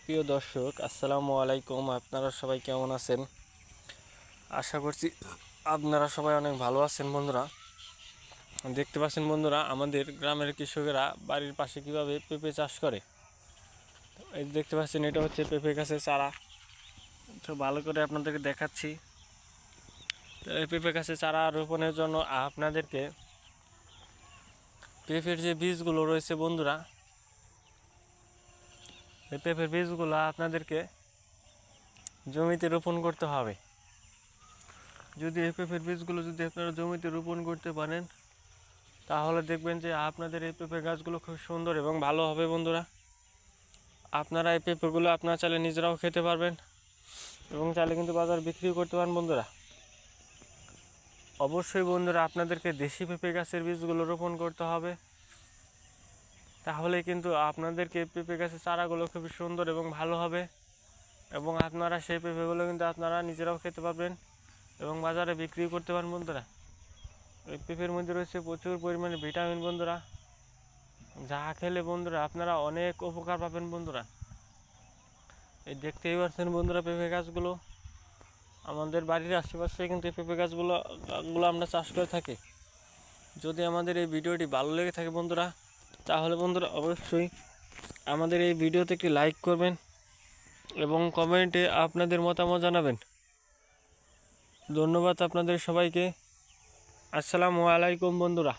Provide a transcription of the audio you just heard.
প্রিয় দর্শক, আসসালামু আলাইকুম। আপনারা সবাই কেমন আছেন? আশা করছি আপনারা সবাই অনেক ভালো আছেন। বন্ধুরা, দেখতে পাচ্ছেন বন্ধুরা, আমাদের গ্রামের কৃষকেরা বাড়ির পাশে কিভাবে পেঁপে চাষ করে। এই দেখতে পাচ্ছেন, এটা হচ্ছে পেঁপে গাছের চারা। তো ভালো করে আপনাদেরকে দেখাচ্ছি। তো এই পেঁপে গাছের চারা রোপণের জন্য আপনাদেরকে পেঁপের যে বীজগুলো রয়েছে বন্ধুরা, এই পেঁপের বীজগুলো আপনাদেরকে জমিতে রোপণ করতে হবে। যদি এই পেঁপের বীজগুলো যদি আপনারা জমিতে রোপণ করতে পারেন, তাহলে দেখবেন যে আপনাদের এই পেঁপে গাছগুলো খুব সুন্দর এবং ভালো হবে। বন্ধুরা, আপনারা এই পেঁপেগুলো আপনারা চাইলে নিজেরাও খেতে পারবেন এবং চাইলে কিন্তু বাজারে বিক্রিও করতে পারেন। বন্ধুরা, অবশ্যই বন্ধুরা, আপনাদেরকে দেশি পেঁপে গাছের বীজগুলো রোপণ করতে হবে। তাহলে কিন্তু আপনাদেরকে পেঁপে গাছের চারাগুলো খুবই সুন্দর এবং ভালো হবে এবং আপনারা সেই পেঁপেগুলো কিন্তু আপনারা নিজেরাও খেতে পারবেন এবং বাজারে বিক্রি করতে পারেন। বন্ধুরা, এই পেঁপের মধ্যে রয়েছে প্রচুর পরিমাণে ভিটামিন। বন্ধুরা, যা খেলে বন্ধুরা আপনারা অনেক উপকার পাবেন। বন্ধুরা, এই দেখতেই পাচ্ছেন বন্ধুরা, পেঁপে গাছগুলো আমাদের বাড়ির আশেপাশে কিন্তু এই পেঁপে গাছগুলো আমরা চাষ করে থাকি। যদি আমাদের এই ভিডিওটি ভালো লেগে থাকে বন্ধুরা, তাহলে বন্ধুরা অবশ্যই আমাদের এই ভিডিওতে একটি লাইক করবেন এবং কমেন্টে আপনাদের মতামত জানাবেন। ধন্যবাদ আপনাদের সবাইকে। আসসালামু আলাইকুম বন্ধুরা।